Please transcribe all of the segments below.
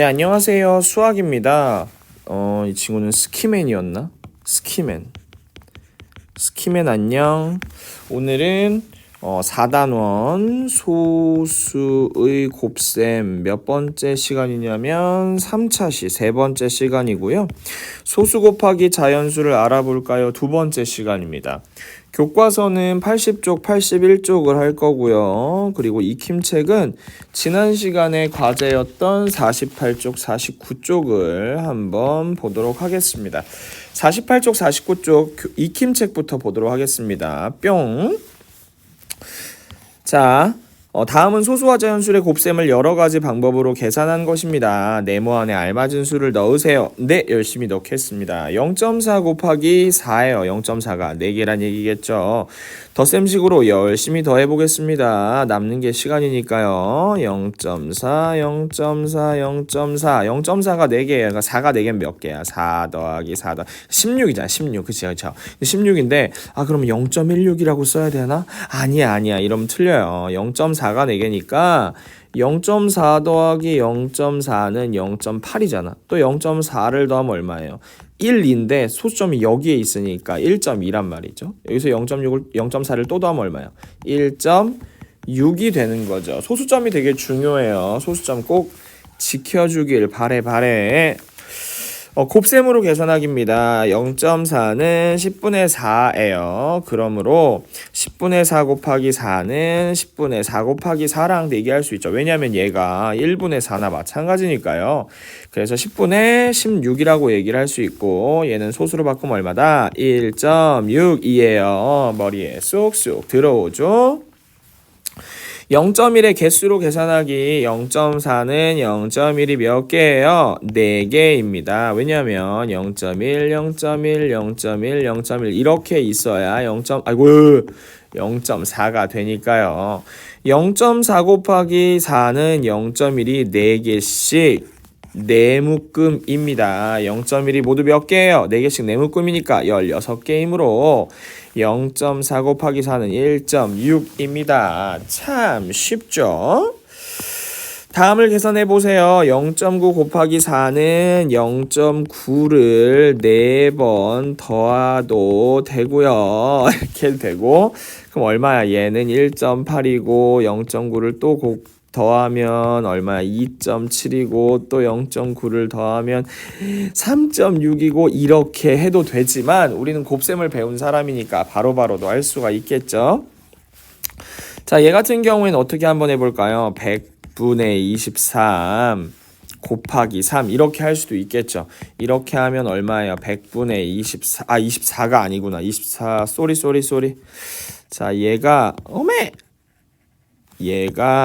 네, 안녕하세요. 수학입니다. 이 친구는 스키맨이었나? 스키맨 안녕. 오늘은 4단원 소수의 곱셈 몇 번째 시간이냐면 3차시 세 번째 시간이고요. 소수 곱하기 자연수를 알아볼까요? 두 번째 시간입니다. 교과서는 80쪽, 81쪽을 할 거고요. 그리고 익힘책은 지난 시간에 과제였던 48쪽, 49쪽을 한번 보도록 하겠습니다. 48쪽, 49쪽 익힘책부터 보도록 하겠습니다. 뿅! 자, 다음은 소수와 자연수의 곱셈을 여러 가지 방법으로 계산한 것입니다. 네모 안에 알맞은 수를 넣으세요. 네, 열심히 넣겠습니다. 0.4 곱하기 4예요. 0.4가 4개란 얘기겠죠. 덧셈식으로 열심히 더해보겠습니다. 남는 게 시간이니까요. 0.4, 0.4, 0.4. 0.4가 4개예요. 그러니까 4가 4개면 몇 개야? 4 더하기 4 더하기 16이잖아. 16. 그치, 그쵸. 16인데, 그러면 0.16이라고 써야 되나? 아니야. 이러면 틀려요. 0.4가 4개니까 0.4 더하기 0.4는 0.8이잖아. 또 0.4를 더하면 얼마예요? 1인데 소수점이 여기에 있으니까 1.2란 말이죠. 여기서 0.4를 또 더하면 얼마예요? 1.6이 되는 거죠. 소수점이 되게 중요해요. 소수점 꼭 지켜주길 바래. 곱셈으로 계산하기입니다. 0.4는 10분의 4예요. 그러므로 10분의 4 곱하기 4는 10분의 4 곱하기 4랑 얘기할 수 있죠. 왜냐하면 얘가 1분의 4나 마찬가지니까요. 그래서 10분의 16이라고 얘기를 할 수 있고 얘는 소수로 바꾸면 얼마다? 1.6이에요. 머리에 쏙쏙 들어오죠. 0.1의 개수로 계산하기. 0.4는 0.1이 몇 개예요? 4개입니다. 왜냐하면 0.1, 0.1, 0.1, 0.1 이렇게 있어야 0.4가 되니까요. 0.4 곱하기 4는 0.1이 4개씩 네묶음입니다. 0.1이 모두 몇 개예요? 4개씩 네묶음이니까 16개이므로 0.4 곱하기 4는 1.6입니다. 참 쉽죠? 다음을 계산해 보세요. 0.9 곱하기 4는 0.9를 4번 더해도 되고요. 이렇게 되고 그럼 얼마야? 얘는 1.8이고 0.9를 또 더하면 얼마야? 2.7이고 또 0.9를 더하면 3.6이고 이렇게 해도 되지만 우리는 곱셈을 배운 사람이니까 바로바로도 할 수가 있겠죠. 자, 얘 같은 경우에는 어떻게 한번 해볼까요? 100분의 23 곱하기 3 이렇게 할 수도 있겠죠. 이렇게 하면 얼마예요? 100분의 24 24가 아니구나. 24 쏘리. 자, 얘가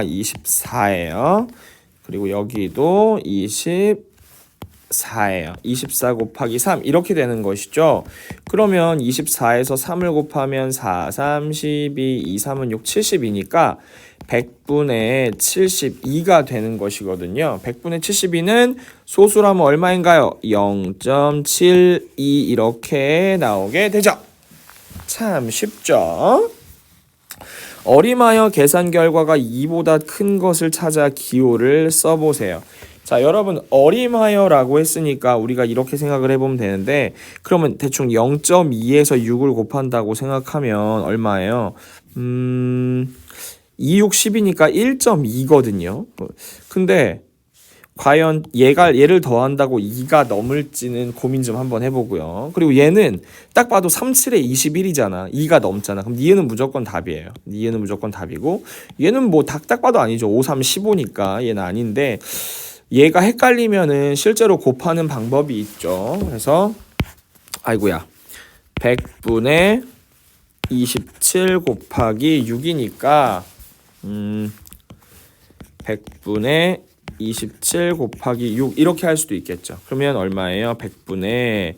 24예요. 그리고 여기도 24예요. 24 곱하기 3 이렇게 되는 것이죠. 그러면 24에서 3을 곱하면 4, 3, 12, 2, 3은 6, 70이니까 100분의 72가 되는 것이거든요. 100분의 72는 소수라면 얼마인가요? 0.72 이렇게 나오게 되죠. 참 쉽죠? 어림하여 계산 결과가 2보다 큰 것을 찾아 기호를 써보세요. 자, 여러분 어림하여라고 했으니까 우리가 이렇게 생각을 해보면 되는데 그러면 대충 0.2에서 6을 곱한다고 생각하면 얼마예요? 2, 6, 10이니까 1.2거든요. 근데 과연 얘를 더한다고 2가 넘을지는 고민 좀 한번 해보고요. 그리고 얘는 딱 봐도 3, 7에 21이잖아. 2가 넘잖아. 그럼 얘는 무조건 답이에요. 얘는 무조건 답이고 얘는 뭐 딱 봐도 아니죠. 5, 3, 15니까 얘는 아닌데 얘가 헷갈리면은 실제로 곱하는 방법이 있죠. 그래서 100분의 27 곱하기 6이니까 100분의 27 곱하기 6 이렇게 할 수도 있겠죠. 그러면 얼마예요? 100분의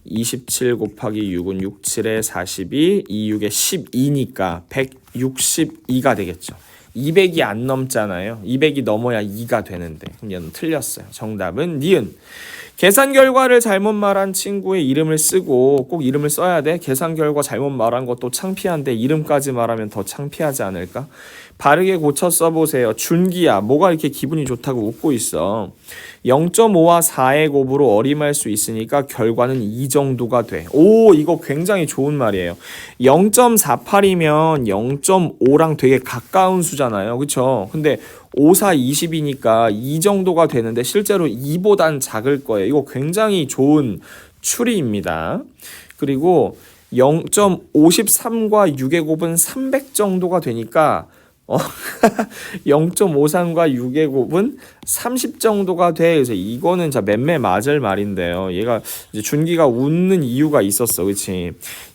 27 곱하기 6은 6, 7에 42, 2, 6에 12니까 162가 되겠죠. 200이 안 넘잖아요. 200이 넘어야 2가 되는데 그럼 얘는 틀렸어요. 정답은 니은. 계산 결과를 잘못 말한 친구의 이름을 쓰고 꼭 이름을 써야 돼. 계산 결과 잘못 말한 것도 창피한데 이름까지 말하면 더 창피하지 않을까? 바르게 고쳐 써보세요. 준기야, 뭐가 이렇게 기분이 좋다고 웃고 있어? 0.5와 4의 곱으로 어림할 수 있으니까 결과는 이 정도가 돼. 오, 이거 굉장히 좋은 말이에요. 0.48이면 0.5랑 되게 가까운 수잖아요. 그쵸? 근데 5, 4, 20이니까 이 정도가 되는데 실제로 2보단 작을 거예요. 이거 굉장히 좋은 추리입니다. 그리고 0.53과 6의 곱은 300 정도가 되니까 0.53과 6의 곱은 30 정도가 돼. 그래서 이거는 진짜 맴매 맞을 말인데요. 얘가 이제 준기가 웃는 이유가 있었어. 그치?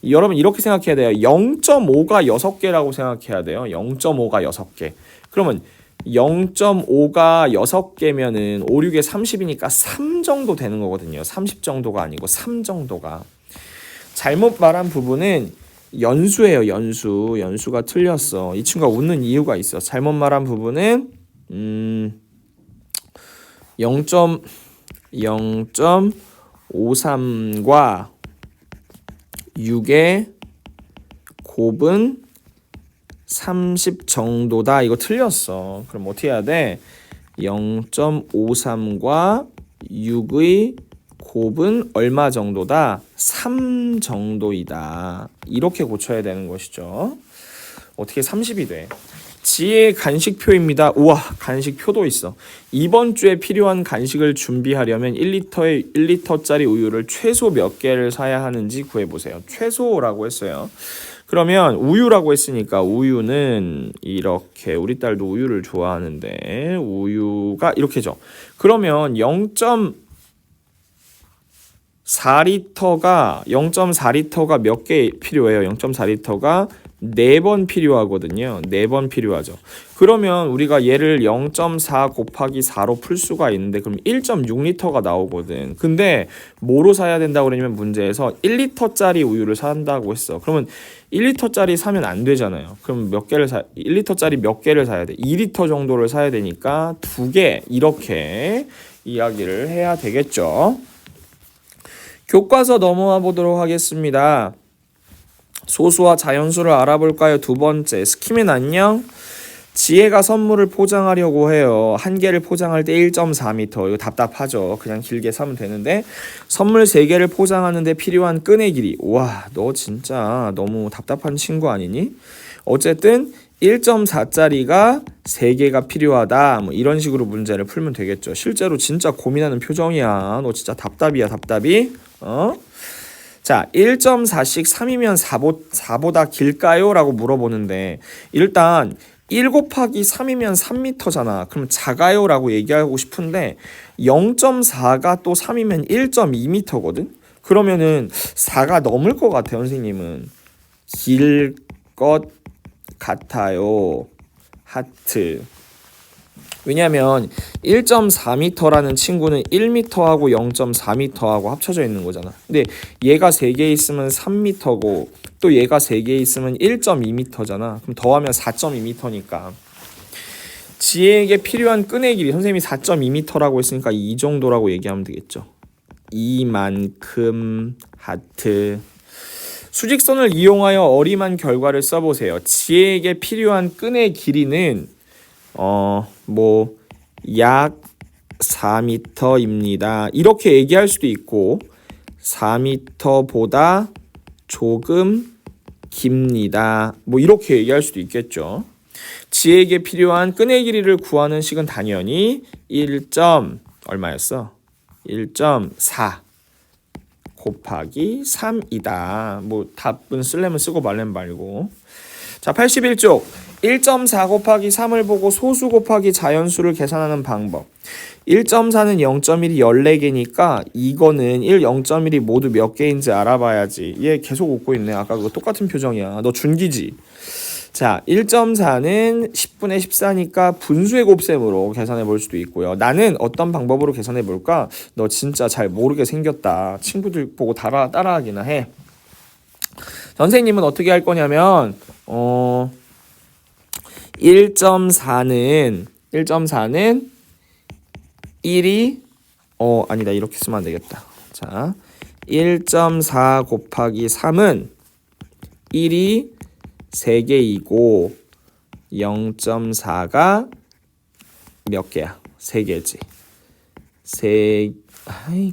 여러분 이렇게 생각해야 돼요. 0.5가 6개라고 생각해야 돼요. 0.5가 6개. 그러면 0.5가 6개면은 5, 6에 30이니까 3 정도 되는 거거든요. 30 정도가 아니고 3 정도가. 잘못 말한 부분은 연수예요. 연수가 틀렸어. 이 친구가 웃는 이유가 있어. 잘못 말한 부분은 0.53과 6의 곱은 30 정도다. 이거 틀렸어. 그럼 어떻게 해야 돼? 0.53과 6의 곱은 얼마 정도다? 3 정도이다. 이렇게 고쳐야 되는 것이죠. 어떻게 30이 돼? 지혜의 간식표입니다. 우와, 간식표도 있어. 이번 주에 필요한 간식을 준비하려면 1리터짜리 우유를 최소 몇 개를 사야 하는지 구해보세요. 최소라고 했어요. 그러면 우유라고 했으니까 우유는 이렇게, 우리 딸도 우유를 좋아하는데 우유가 이렇게죠. 그러면 0.4리터가 몇 개 필요해요? 0.4리터가 4번 필요하거든요. 4번 필요하죠. 그러면 우리가 얘를 0.4 곱하기 4로 풀 수가 있는데 그럼 1.6리터가 나오거든. 근데 뭐로 사야 된다고 그러냐면 문제에서 1리터짜리 우유를 산다고 했어. 그러면 1리터짜리 사면 안 되잖아요. 그럼 1리터짜리 몇 개를 사야 돼? 2리터 정도를 사야 되니까 2개 이렇게 이야기를 해야 되겠죠. 교과서 넘어와 보도록 하겠습니다. 소수와 자연수를 알아볼까요? 두 번째, 스키맨 안녕. 지혜가 선물을 포장하려고 해요. 한 개를 포장할 때 1.4m. 이거 답답하죠. 그냥 길게 사면 되는데 선물 3개를 포장하는데 필요한 끈의 길이. 와, 너 진짜 너무 답답한 친구 아니니? 어쨌든 1.4짜리가 3개가 필요하다. 뭐 이런 식으로 문제를 풀면 되겠죠. 실제로 진짜 고민하는 표정이야. 너 진짜 답답이야, 답답이. 자, 1.4씩 3이면 4보다 길까요? 라고 물어보는데 일단 1 곱하기 3이면 3m잖아. 그럼 작아요? 라고 얘기하고 싶은데 0.4가 또 3이면 1.2m거든? 그러면은 4가 넘을 것 같아요, 선생님은. 길 것 같아요. 하트. 왜냐면 1.4m라는 친구는 1m하고 0.4m하고 합쳐져 있는 거잖아. 근데 얘가 3개 있으면 3m고 또 얘가 3개 있으면 1.2m잖아. 그럼 더하면 4.2m니까. 지혜에게 필요한 끈의 길이 선생님이 4.2m라고 했으니까 이 정도라고 얘기하면 되겠죠. 이만큼 하트. 수직선을 이용하여 어림한 결과를 써보세요. 지혜에게 필요한 끈의 길이는 약 4m입니다. 이렇게 얘기할 수도 있고 4m보다 조금 깁니다. 뭐 이렇게 얘기할 수도 있겠죠. 지혜에게 필요한 끈의 길이를 구하는 식은 당연히 1. 얼마였어? 1.4 곱하기 3이다. 뭐 답은 쓸려면 쓰고 말려면 말고. 자, 81쪽 1.4 곱하기 3을 보고 소수 곱하기 자연수를 계산하는 방법. 1.4는 0.1이 14개니까 이거는 0.1이 모두 몇 개인지 알아봐야지. 얘 계속 웃고 있네. 아까 그거 똑같은 표정이야. 너 준기지? 자, 1.4는 10분의 14니까 분수의 곱셈으로 계산해 볼 수도 있고요. 나는 어떤 방법으로 계산해 볼까? 너 진짜 잘 모르게 생겼다. 친구들 보고 따라하기나 해. 선생님은 어떻게 할 거냐면 1.4는 1이 아니다. 이렇게 쓰면 안 되겠다. 자, 1.4 곱하기 3은 1이 3개이고 0.4가 몇 개야? 3개지.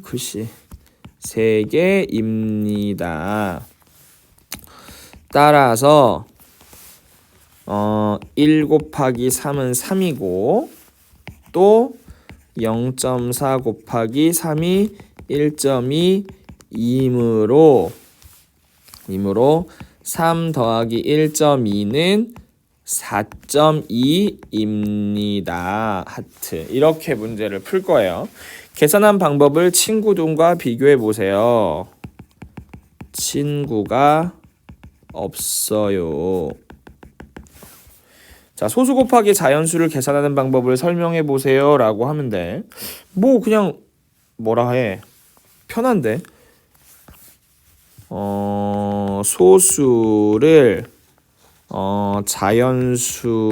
글씨. 3개입니다. 따라서 1 곱하기 3은 3이고 또 0.4 곱하기 3이 1.2이므로 3 더하기 1.2는 4.2입니다. 하트. 이렇게 문제를 풀 거예요. 계산한 방법을 친구들과 비교해 보세요. 친구가 없어요. 자, 소수 곱하기 자연수를 계산하는 방법을 설명해 보세요 라고 하면 돼. 뭐 그냥 뭐라 해. 편한데. 소수를 자연수의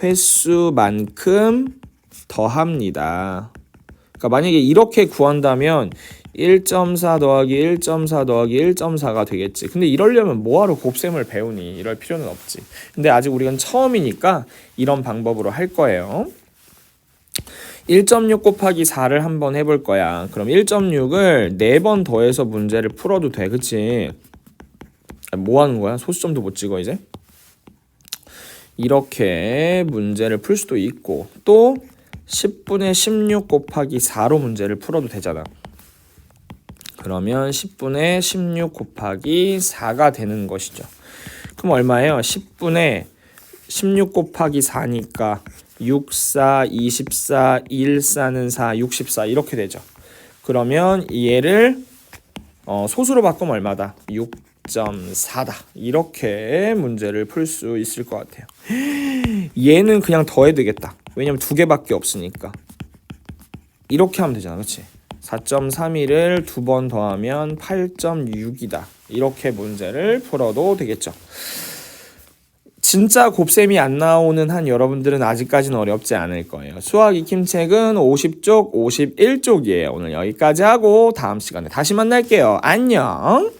횟수만큼 더합니다. 그러니까 만약에 이렇게 구한다면 1.4 더하기 1.4 더하기 1.4가 되겠지. 근데 이러려면 뭐하러 곱셈을 배우니? 이럴 필요는 없지. 근데 아직 우리는 처음이니까 이런 방법으로 할 거예요. 1.6 곱하기 4를 한번 해볼 거야. 그럼 1.6을 4번 더해서 문제를 풀어도 돼. 그치? 뭐 하는 거야? 소수점도 못 찍어 이제? 이렇게 문제를 풀 수도 있고 또 10분의 16 곱하기 4로 문제를 풀어도 되잖아. 그러면 10분의 16 곱하기 4가 되는 것이죠. 그럼 얼마예요? 10분의 16 곱하기 4니까 6, 4, 24, 1, 4는 4, 64 이렇게 되죠. 그러면 얘를 소수로 바꾸면 얼마다? 6.4다. 이렇게 문제를 풀 수 있을 것 같아요. 얘는 그냥 더해도 되겠다. 왜냐면 2개밖에 없으니까. 이렇게 하면 되잖아. 그치? 4.31을 2번 더하면 8.6이다. 이렇게 문제를 풀어도 되겠죠. 진짜 곱셈이 안 나오는 한 여러분들은 아직까지는 어렵지 않을 거예요. 수학 익힘책은 50쪽, 51쪽이에요. 오늘 여기까지 하고 다음 시간에 다시 만날게요. 안녕!